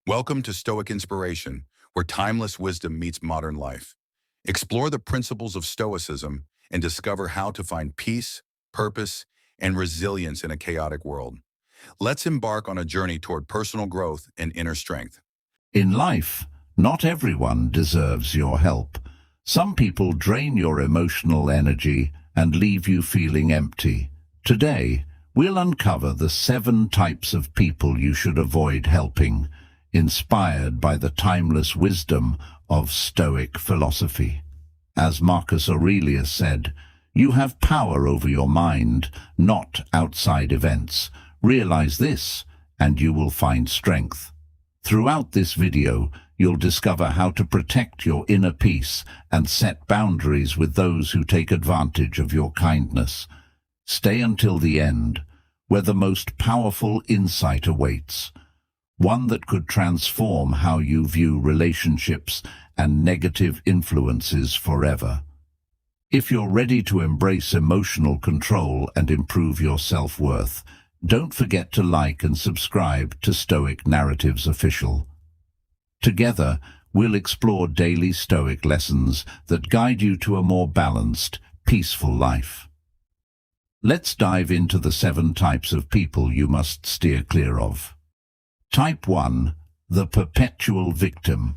Welcome to Stoic Inspiration, where timeless wisdom meets modern life. Explore the principles of Stoicism and discover how to find peace, purpose, and resilience in a chaotic world. Let's embark on a journey toward personal growth and inner strength. In life, not everyone deserves your help. Some people drain your emotional energy and leave you feeling empty. Today, we'll uncover the 7 types of people you should avoid helping, inspired by the timeless wisdom of Stoic philosophy. As Marcus Aurelius said, "You have power over your mind, not outside events. Realize this, and you will find strength." Throughout this video, you'll discover how to protect your inner peace and set boundaries with those who take advantage of your kindness. Stay until the end, where the most powerful insight awaits, one that could transform how you view relationships and negative influences forever. If you're ready to embrace emotional control and improve your self-worth, don't forget to like and subscribe to Stoic Narratives Official. Together, we'll explore daily Stoic lessons that guide you to a more balanced, peaceful life. Let's dive into the 7 types of people you must steer clear of. Type 1. The perpetual victim.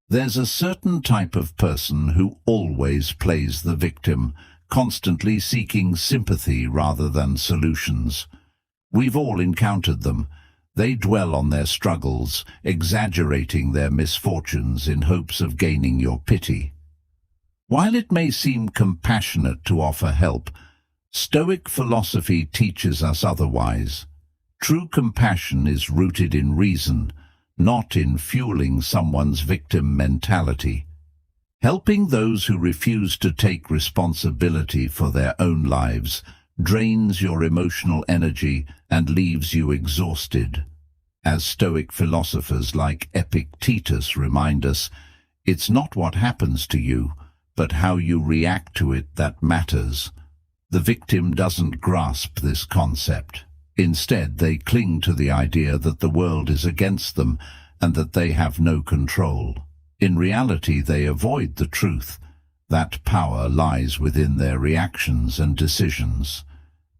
There's a certain type of person who always plays the victim, constantly seeking sympathy rather than solutions. We've all encountered them. They dwell on their struggles, exaggerating their misfortunes in hopes of gaining your pity. While it may seem compassionate to offer help, Stoic philosophy teaches us otherwise. True compassion is rooted in reason, not in fueling someone's victim mentality. Helping those who refuse to take responsibility for their own lives drains your emotional energy and leaves you exhausted. As Stoic philosophers like Epictetus remind us, it's not what happens to you, but how you react to it that matters. The victim doesn't grasp this concept. Instead, they cling to the idea that the world is against them and that they have no control. In reality, they avoid the truth. That power lies within their reactions and decisions.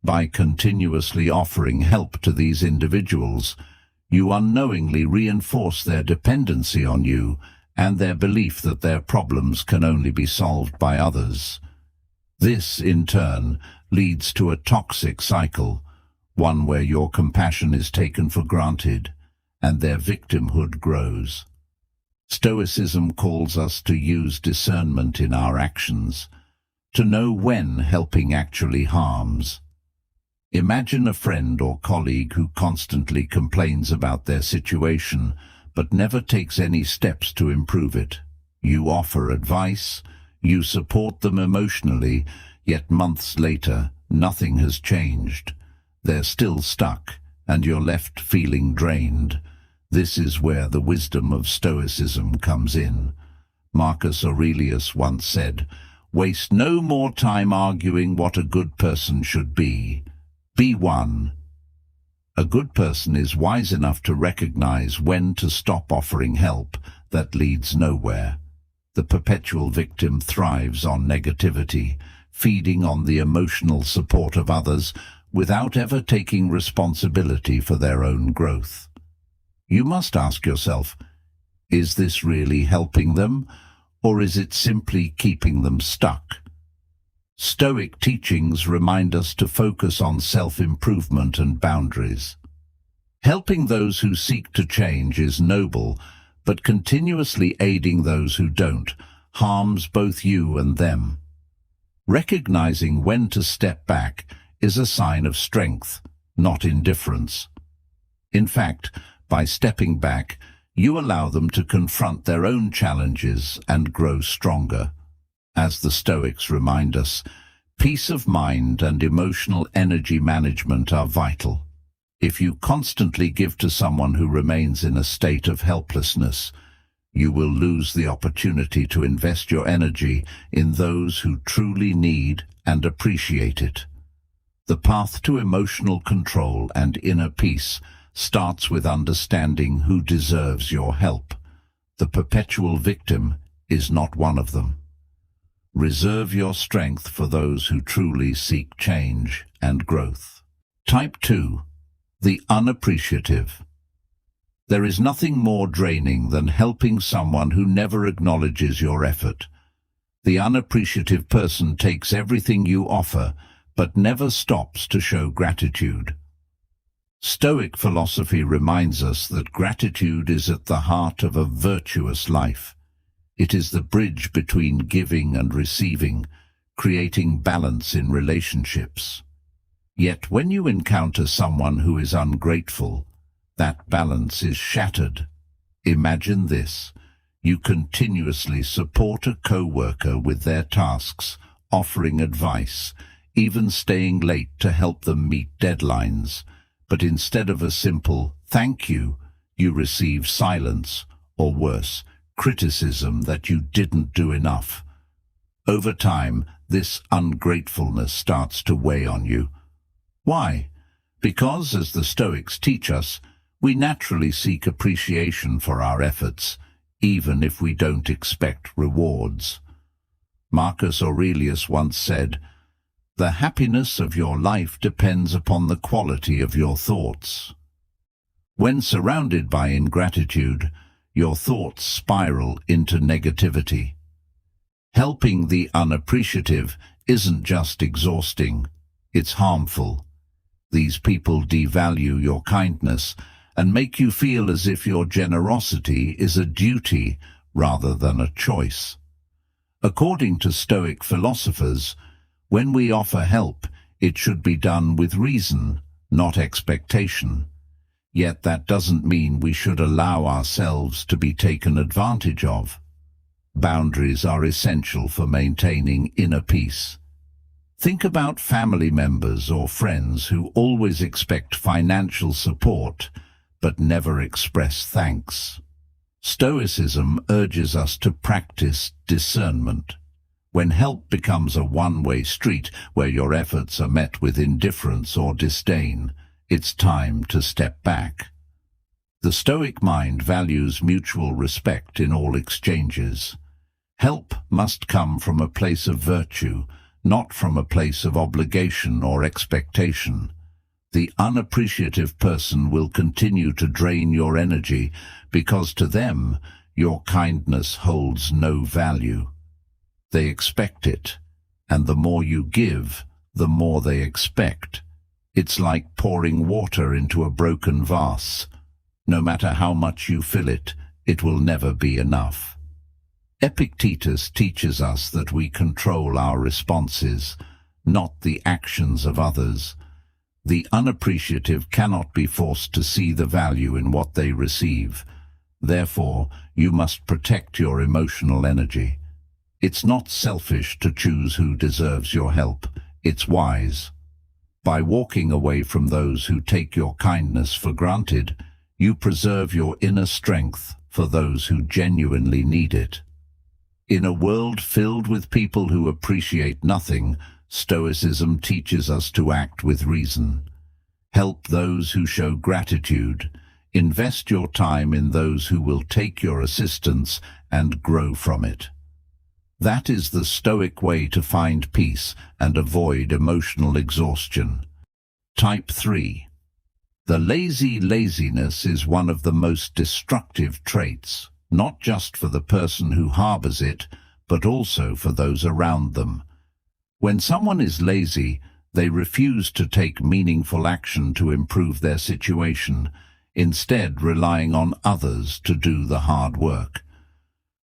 By continuously offering help to these individuals, you unknowingly reinforce their dependency on you and their belief that their problems can only be solved by others. This, in turn, leads to a toxic cycle, one where your compassion is taken for granted and their victimhood grows. Stoicism calls us to use discernment in our actions, to know when helping actually harms. Imagine a friend or colleague who constantly complains about their situation, but never takes any steps to improve it. You offer advice, you support them emotionally, yet months later, nothing has changed. They're still stuck, and you're left feeling drained. This is where the wisdom of Stoicism comes in. Marcus Aurelius once said, "Waste no more time arguing what a good person should be. Be one." A good person is wise enough to recognize when to stop offering help that leads nowhere. The perpetual victim thrives on negativity, feeding on the emotional support of others without ever taking responsibility for their own growth. You must ask yourself, is this really helping them, or is it simply keeping them stuck? Stoic teachings remind us to focus on self-improvement and boundaries. Helping those who seek to change is noble, but continuously aiding those who don't harms both you and them. Recognizing when to step back is a sign of strength, not indifference. In fact, by stepping back, you allow them to confront their own challenges and grow stronger. As the Stoics remind us, peace of mind and emotional energy management are vital. If you constantly give to someone who remains in a state of helplessness, you will lose the opportunity to invest your energy in those who truly need and appreciate it. The path to emotional control and inner peace starts with understanding who deserves your help. The perpetual victim is not one of them. Reserve your strength for those who truly seek change and growth. Type 2. The unappreciative. There is nothing more draining than helping someone who never acknowledges your effort. The unappreciative person takes everything you offer, but never stops to show gratitude. Stoic philosophy reminds us that gratitude is at the heart of a virtuous life. It is the bridge between giving and receiving, creating balance in relationships. Yet when you encounter someone who is ungrateful, that balance is shattered. Imagine this. You continuously support a co-worker with their tasks, offering advice, even staying late to help them meet deadlines. But instead of a simple thank you, you receive silence, or worse, criticism that you didn't do enough. Over time, this ungratefulness starts to weigh on you. Why? Because, as the Stoics teach us, we naturally seek appreciation for our efforts, even if we don't expect rewards. Marcus Aurelius once said, "The happiness of your life depends upon the quality of your thoughts." When surrounded by ingratitude, your thoughts spiral into negativity. Helping the unappreciative isn't just exhausting, it's harmful. These people devalue your kindness and make you feel as if your generosity is a duty rather than a choice. According to Stoic philosophers, when we offer help, it should be done with reason, not expectation. Yet that doesn't mean we should allow ourselves to be taken advantage of. Boundaries are essential for maintaining inner peace. Think about family members or friends who always expect financial support but never express thanks. Stoicism urges us to practice discernment. When help becomes a one-way street where your efforts are met with indifference or disdain, it's time to step back. The Stoic mind values mutual respect in all exchanges. Help must come from a place of virtue, not from a place of obligation or expectation. The unappreciative person will continue to drain your energy because to them, your kindness holds no value. They expect it, and the more you give, the more they expect. It's like pouring water into a broken vase. No matter how much you fill it, it will never be enough. Epictetus teaches us that we control our responses, not the actions of others. The unappreciative cannot be forced to see the value in what they receive. Therefore, you must protect your emotional energy. It's not selfish to choose who deserves your help. It's wise. By walking away from those who take your kindness for granted, you preserve your inner strength for those who genuinely need it. In a world filled with people who appreciate nothing, Stoicism teaches us to act with reason. Help those who show gratitude. Invest your time in those who will take your assistance and grow from it. That is the Stoic way to find peace and avoid emotional exhaustion. Type 3. The laziness is one of the most destructive traits, not just for the person who harbors it, but also for those around them. When someone is lazy, they refuse to take meaningful action to improve their situation, instead relying on others to do the hard work.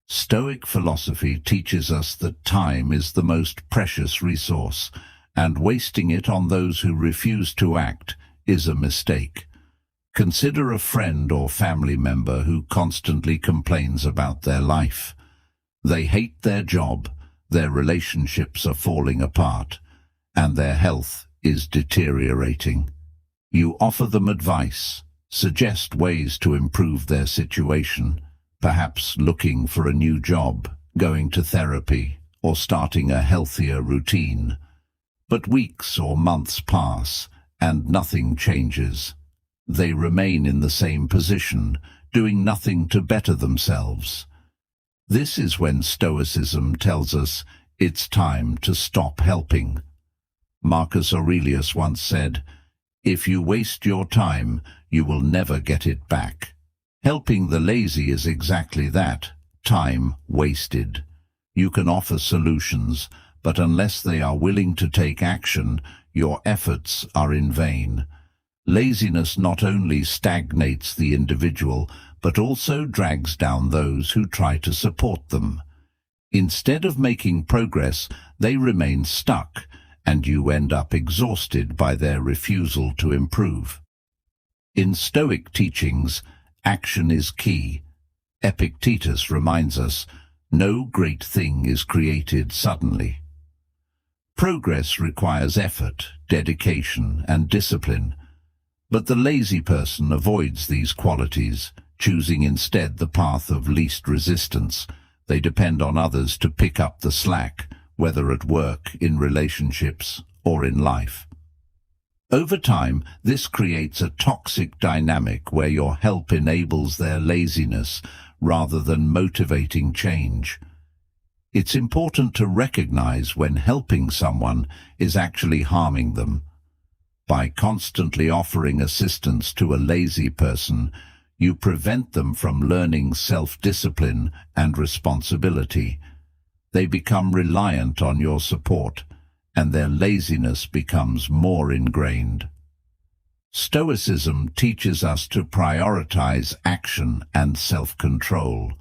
Stoic philosophy teaches us that time is the most precious resource, and wasting it on those who refuse to act is a mistake. Consider a friend or family member who constantly complains about their life. They hate their job, their relationships are falling apart, and their health is deteriorating. You offer them advice, suggest ways to improve their situation, perhaps looking for a new job, going to therapy, or starting a healthier routine. But weeks or months pass, and nothing changes. They remain in the same position, doing nothing to better themselves. This is when Stoicism tells us it's time to stop helping. Marcus Aurelius once said, "If you waste your time, you will never get it back." Helping the lazy is exactly that, time wasted. You can offer solutions, but unless they are willing to take action, your efforts are in vain. Laziness not only stagnates the individual, but also drags down those who try to support them. Instead of making progress, they remain stuck, and you end up exhausted by their refusal to improve. In Stoic teachings, action is key. Epictetus reminds us, no great thing is created suddenly. Progress requires effort, dedication, and discipline. But the lazy person avoids these qualities, choosing instead the path of least resistance. They depend on others to pick up the slack, whether at work, in relationships, or in life. Over time, this creates a toxic dynamic where your help enables their laziness rather than motivating change. It's important to recognize when helping someone is actually harming them. By constantly offering assistance to a lazy person, you prevent them from learning self-discipline and responsibility. They become reliant on your support, and their laziness becomes more ingrained. Stoicism teaches us to prioritize action and self-control.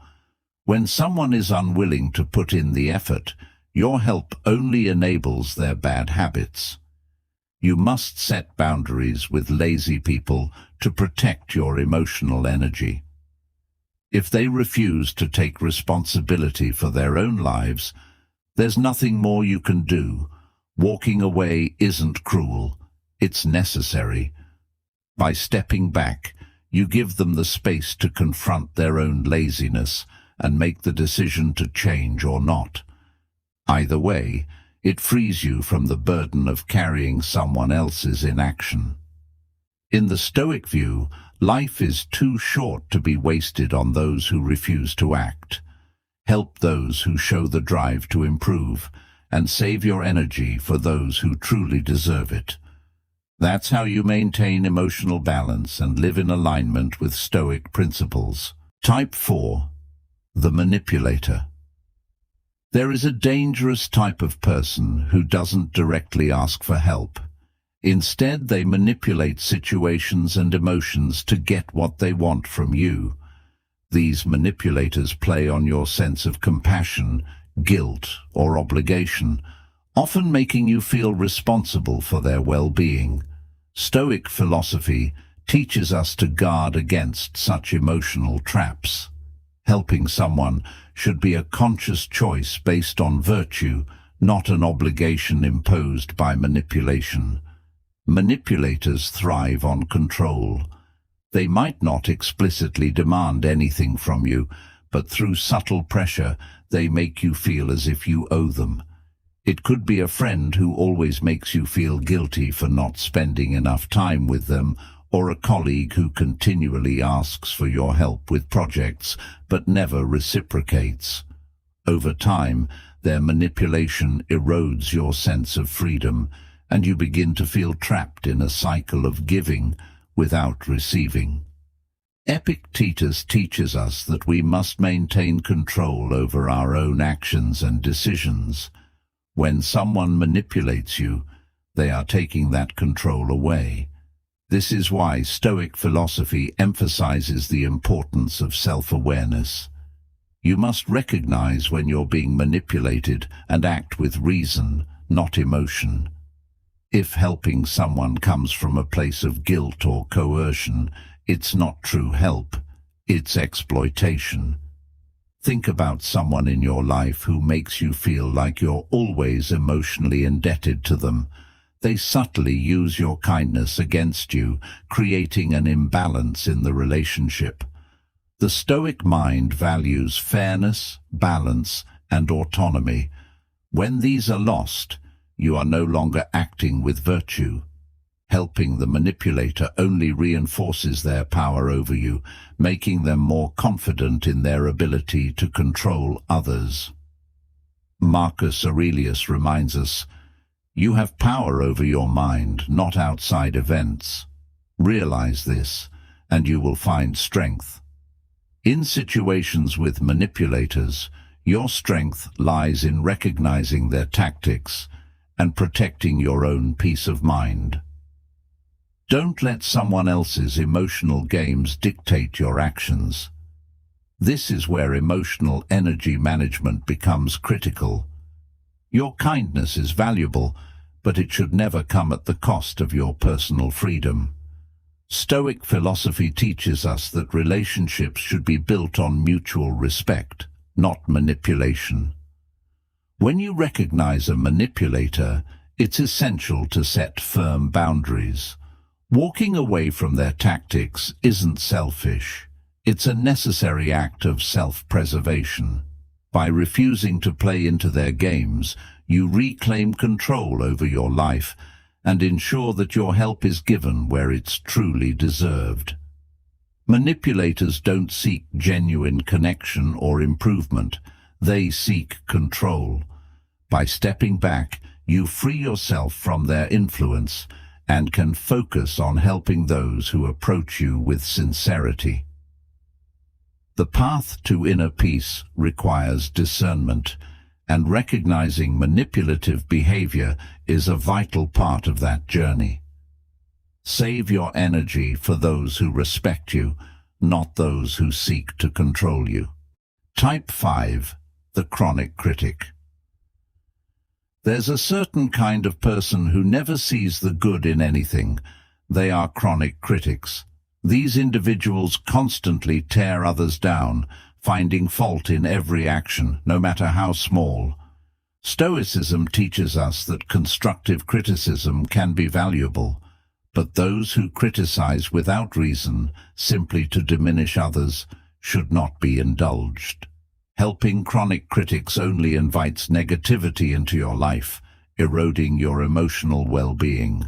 When someone is unwilling to put in the effort, your help only enables their bad habits. You must set boundaries with lazy people to protect your emotional energy. If they refuse to take responsibility for their own lives, there's nothing more you can do. Walking away isn't cruel, it's necessary. By stepping back, you give them the space to confront their own laziness and make the decision to change or not. Either way, it frees you from the burden of carrying someone else's inaction. In the Stoic view, life is too short to be wasted on those who refuse to act. Help those who show the drive to improve, and save your energy for those who truly deserve it. That's how you maintain emotional balance and live in alignment with Stoic principles. Type 4. The manipulator. There is a dangerous type of person who doesn't directly ask for help. Instead, they manipulate situations and emotions to get what they want from you. These manipulators play on your sense of compassion, guilt, or obligation, often making you feel responsible for their well-being. Stoic philosophy teaches us to guard against such emotional traps. Helping someone should be a conscious choice based on virtue, not an obligation imposed by manipulation. Manipulators thrive on control. They might not explicitly demand anything from you, but through subtle pressure, they make you feel as if you owe them. It could be a friend who always makes you feel guilty for not spending enough time with them, or a colleague who continually asks for your help with projects but never reciprocates. Over time, their manipulation erodes your sense of freedom, and you begin to feel trapped in a cycle of giving without receiving. Epictetus teaches us that we must maintain control over our own actions and decisions. When someone manipulates you, they are taking that control away. This is why Stoic philosophy emphasizes the importance of self-awareness. You must recognize when you're being manipulated and act with reason, not emotion. If helping someone comes from a place of guilt or coercion, it's not true help, it's exploitation. Think about someone in your life who makes you feel like you're always emotionally indebted to them. They subtly use your kindness against you, creating an imbalance in the relationship. The Stoic mind values fairness, balance, and autonomy. When these are lost, you are no longer acting with virtue. Helping the manipulator only reinforces their power over you, making them more confident in their ability to control others. Marcus Aurelius reminds us, "You have power over your mind, not outside events. Realize this, and you will find strength." In situations with manipulators, your strength lies in recognizing their tactics and protecting your own peace of mind. Don't let someone else's emotional games dictate your actions. This is where emotional energy management becomes critical. Your kindness is valuable, but it should never come at the cost of your personal freedom. Stoic philosophy teaches us that relationships should be built on mutual respect, not manipulation. When you recognize a manipulator, it's essential to set firm boundaries. Walking away from their tactics isn't selfish. It's a necessary act of self-preservation. By refusing to play into their games, you reclaim control over your life and ensure that your help is given where it's truly deserved. Manipulators don't seek genuine connection or improvement. They seek control. By stepping back, you free yourself from their influence and can focus on helping those who approach you with sincerity. The path to inner peace requires discernment, and recognizing manipulative behavior is a vital part of that journey. Save your energy for those who respect you, not those who seek to control you. Type 5. The chronic critic. There's a certain kind of person who never sees the good in anything. They are chronic critics. These individuals constantly tear others down, finding fault in every action, no matter how small. Stoicism teaches us that constructive criticism can be valuable, but those who criticize without reason, simply to diminish others, should not be indulged. Helping chronic critics only invites negativity into your life, eroding your emotional well-being.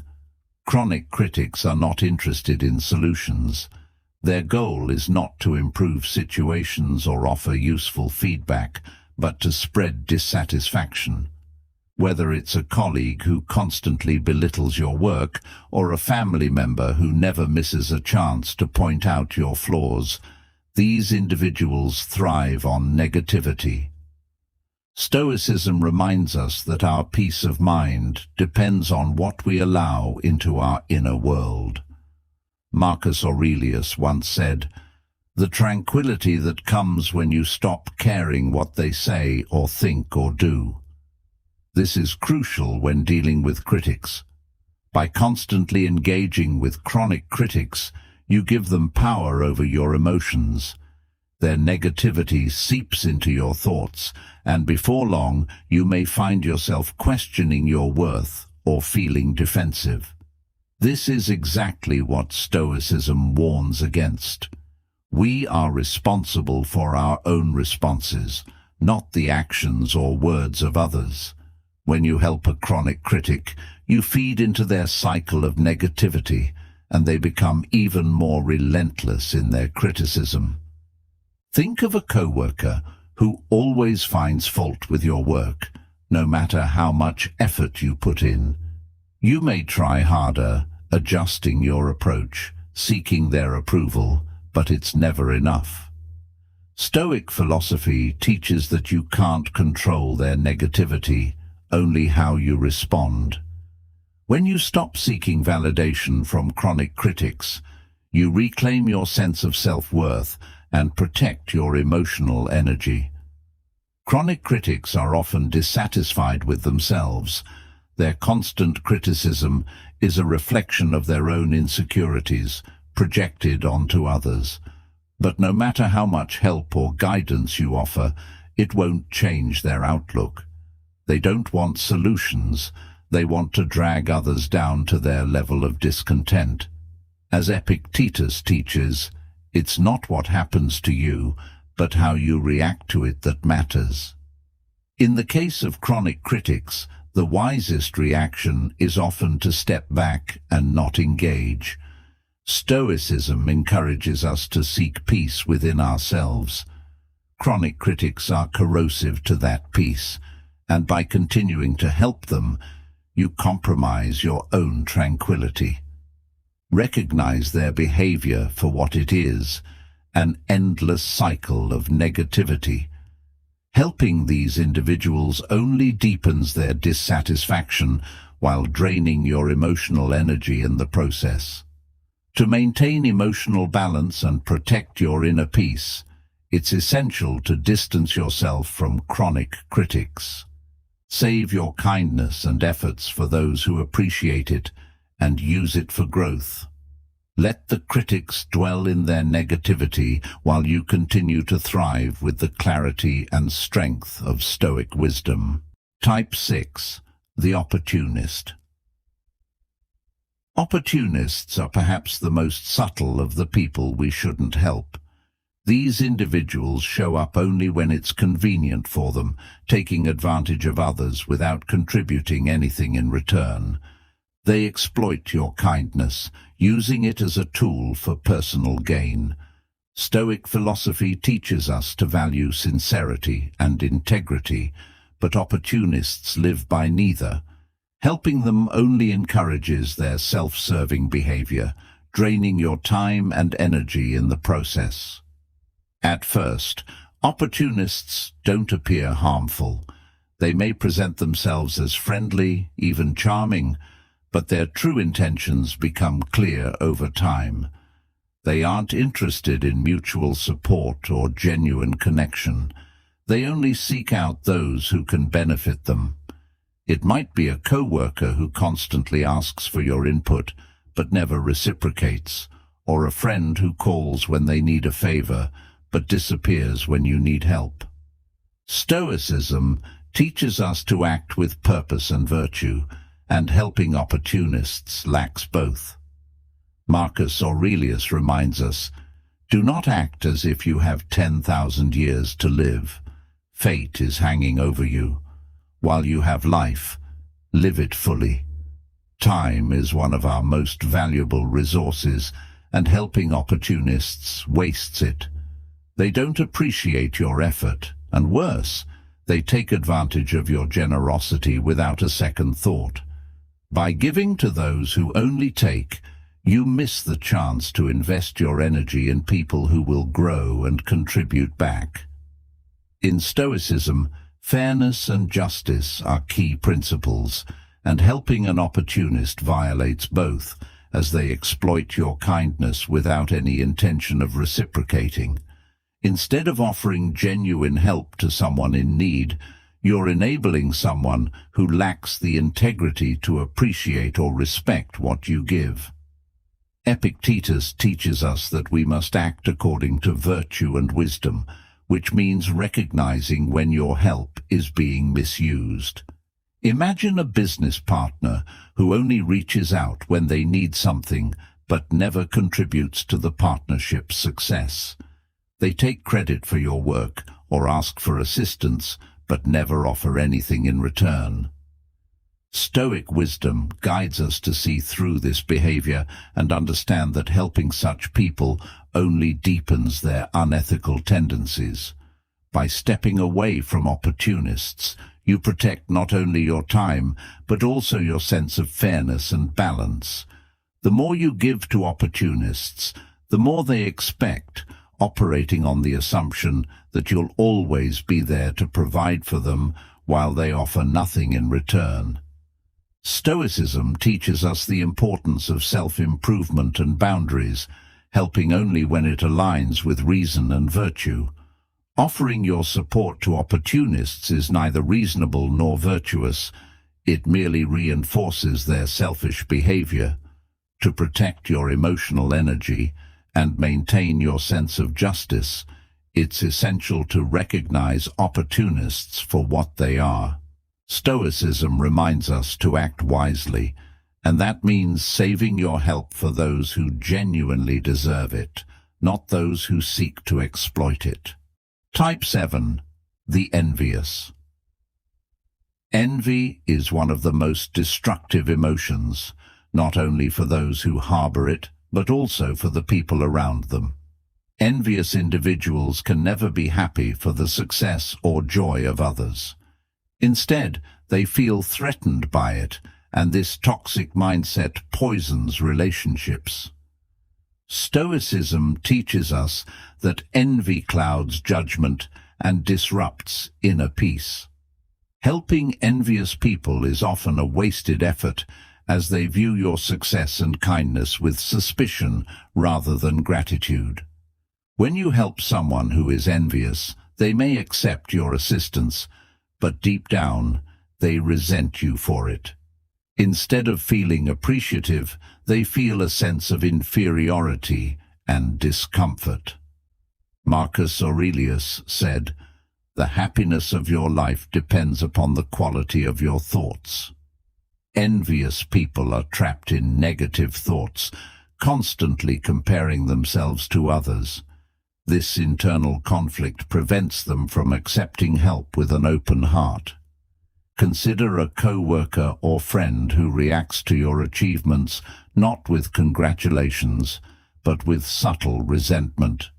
Chronic critics are not interested in solutions. Their goal is not to improve situations or offer useful feedback, but to spread dissatisfaction. Whether it's a colleague who constantly belittles your work or a family member who never misses a chance to point out your flaws, these individuals thrive on negativity. Stoicism reminds us that our peace of mind depends on what we allow into our inner world. Marcus Aurelius once said, "The tranquility that comes when you stop caring what they say or think or do." This is crucial when dealing with critics. By constantly engaging with chronic critics, you give them power over your emotions. Their negativity seeps into your thoughts, and before long you may find yourself questioning your worth or feeling defensive. This is exactly what Stoicism warns against. We are responsible for our own responses, not the actions or words of others. When you help a chronic critic, you feed into their cycle of negativity, and they become even more relentless in their criticism. Think of a coworker who always finds fault with your work, no matter how much effort you put in. You may try harder, adjusting your approach, seeking their approval, but it's never enough. Stoic philosophy teaches that you can't control their negativity, only how you respond. When you stop seeking validation from chronic critics, you reclaim your sense of self-worth and protect your emotional energy. Chronic critics are often dissatisfied with themselves. Their constant criticism is a reflection of their own insecurities, projected onto others. But no matter how much help or guidance you offer, it won't change their outlook. They don't want solutions. They want to drag others down to their level of discontent. As Epictetus teaches, it's not what happens to you, but how you react to it that matters. In the case of chronic critics, The wisest reaction is often to step back and not engage. Stoicism encourages us to seek peace within ourselves. Chronic critics are corrosive to that peace, and by continuing to help them, you compromise your own tranquility. Recognize their behavior for what it is, an endless cycle of negativity. Helping these individuals only deepens their dissatisfaction while draining your emotional energy in the process. To maintain emotional balance and protect your inner peace, it's essential to distance yourself from chronic critics. Save your kindness and efforts for those who appreciate it and use it for growth. Let the critics dwell in their negativity while you continue to thrive with the clarity and strength of Stoic wisdom. Type 6. The opportunist. Opportunists are perhaps the most subtle of the people we shouldn't help. These individuals show up only when it's convenient for them, taking advantage of others without contributing anything in return. They exploit your kindness, using it as a tool for personal gain. Stoic philosophy teaches us to value sincerity and integrity, but opportunists live by neither. Helping them only encourages their self-serving behavior, draining your time and energy in the process. At first, opportunists don't appear harmful. They may present themselves as friendly, even charming, but their true intentions become clear over time. They aren't interested in mutual support or genuine connection. They only seek out those who can benefit them. It might be a co-worker who constantly asks for your input but never reciprocates, or a friend who calls when they need a favor but disappears when you need help. Stoicism teaches us to act with purpose and virtue, and helping opportunists lacks both. Marcus Aurelius reminds us, "Do not act as if you have 10,000 years to live. Fate is hanging over you. While you have life, live it fully." Time is one of our most valuable resources, and helping opportunists wastes it. They don't appreciate your effort, and worse, they take advantage of your generosity without a second thought. By giving to those who only take, you miss the chance to invest your energy in people who will grow and contribute back. In Stoicism, fairness and justice are key principles, and helping an opportunist violates both, as they exploit your kindness without any intention of reciprocating. Instead of offering genuine help to someone in need, you're enabling someone who lacks the integrity to appreciate or respect what you give. Epictetus teaches us that we must act according to virtue and wisdom, which means recognizing when your help is being misused. Imagine a business partner who only reaches out when they need something but never contributes to the partnership's success. They take credit for your work or ask for assistance, but never offer anything in return. Stoic wisdom guides us to see through this behavior and understand that helping such people only deepens their unethical tendencies. By stepping away from opportunists, you protect not only your time, but also your sense of fairness and balance. The more you give to opportunists, the more they expect, operating on the assumption that you'll always be there to provide for them while they offer nothing in return. Stoicism teaches us the importance of self-improvement and boundaries, helping only when it aligns with reason and virtue. Offering your support to opportunists is neither reasonable nor virtuous. It merely reinforces their selfish behavior. To protect your emotional energy and maintain your sense of justice, it's essential to recognize opportunists for what they are. Stoicism reminds us to act wisely, and that means saving your help for those who genuinely deserve it, not those who seek to exploit it. Type 7. The envious. Envy is one of the most destructive emotions, not only for those who harbor it, but also for the people around them. Envious individuals can never be happy for the success or joy of others. Instead, they feel threatened by it, and this toxic mindset poisons relationships. Stoicism teaches us that envy clouds judgment and disrupts inner peace. Helping envious people is often a wasted effort, as they view your success and kindness with suspicion rather than gratitude. When you help someone who is envious, they may accept your assistance, but deep down, they resent you for it. Instead of feeling appreciative, they feel a sense of inferiority and discomfort. Marcus Aurelius said, "The happiness of your life depends upon the quality of your thoughts." Envious people are trapped in negative thoughts, constantly comparing themselves to others. This internal conflict prevents them from accepting help with an open heart. Consider a co-worker or friend who reacts to your achievements not with congratulations, but with subtle resentment.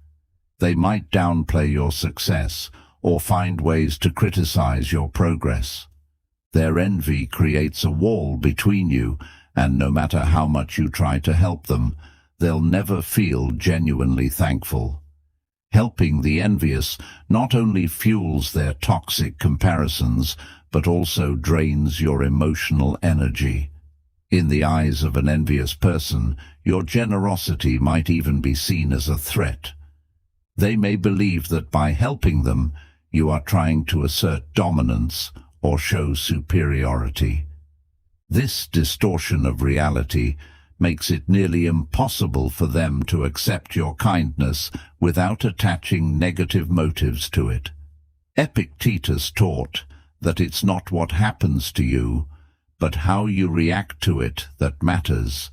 They might downplay your success or find ways to criticize your progress. Their envy creates a wall between you, and no matter how much you try to help them, they'll never feel genuinely thankful. Helping the envious not only fuels their toxic comparisons, but also drains your emotional energy. In the eyes of an envious person, your generosity might even be seen as a threat. They may believe that by helping them, you are trying to assert dominance or show superiority. This distortion of reality makes it nearly impossible for them to accept your kindness without attaching negative motives to it. Epictetus taught that it's not what happens to you, but how you react to it that matters.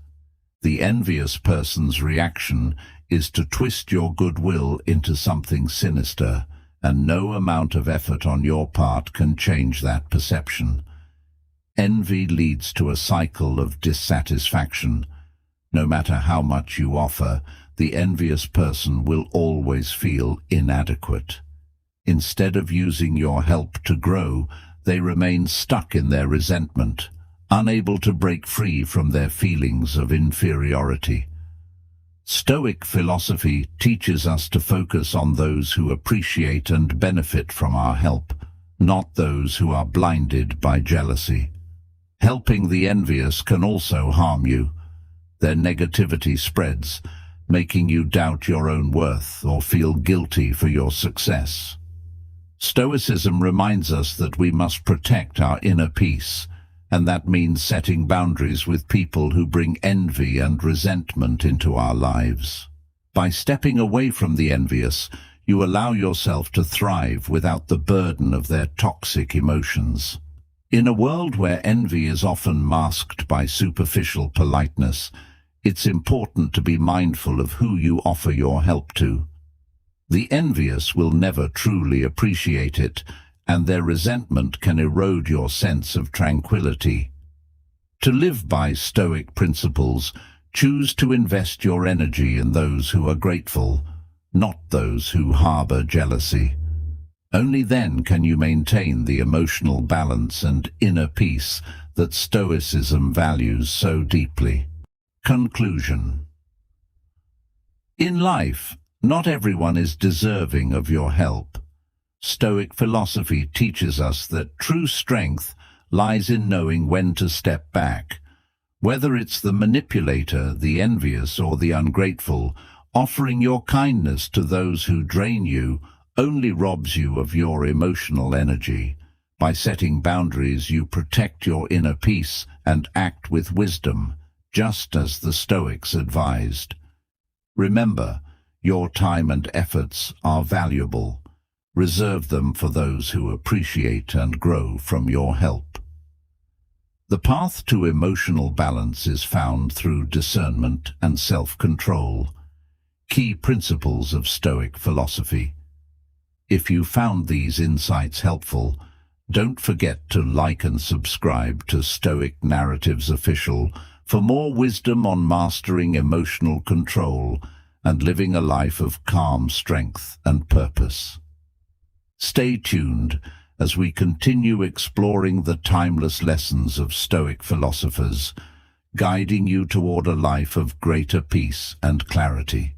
The envious person's reaction is to twist your goodwill into something sinister, and no amount of effort on your part can change that perception. Envy leads to a cycle of dissatisfaction. No matter how much you offer, the envious person will always feel inadequate. Instead of using your help to grow, they remain stuck in their resentment, unable to break free from their feelings of inferiority. Stoic philosophy teaches us to focus on those who appreciate and benefit from our help, not those who are blinded by jealousy. Helping the envious can also harm you. Their negativity spreads, making you doubt your own worth or feel guilty for your success. Stoicism reminds us that we must protect our inner peace, and that means setting boundaries with people who bring envy and resentment into our lives. By stepping away from the envious, you allow yourself to thrive without the burden of their toxic emotions. In a world where envy is often masked by superficial politeness, it's important to be mindful of who you offer your help to. The envious will never truly appreciate it, and their resentment can erode your sense of tranquility. To live by Stoic principles, choose to invest your energy in those who are grateful, not those who harbor jealousy. Only then can you maintain the emotional balance and inner peace that Stoicism values so deeply. Conclusion. In life, not everyone is deserving of your help. Stoic philosophy teaches us that true strength lies in knowing when to step back. Whether it's the manipulator, the envious, or the ungrateful, offering your kindness to those who drain you only robs you of your emotional energy. By setting boundaries, you protect your inner peace and act with wisdom, just as the Stoics advised. Remember, your time and efforts are valuable. Reserve them for those who appreciate and grow from your help. The path to emotional balance is found through discernment and self-control, key principles of Stoic philosophy. If you found these insights helpful, Don't forget to like and subscribe to Stoic Narratives Official for more wisdom on mastering emotional control and living a life of calm strength and purpose. Stay tuned as we continue exploring the timeless lessons of Stoic philosophers, guiding you toward a life of greater peace and clarity.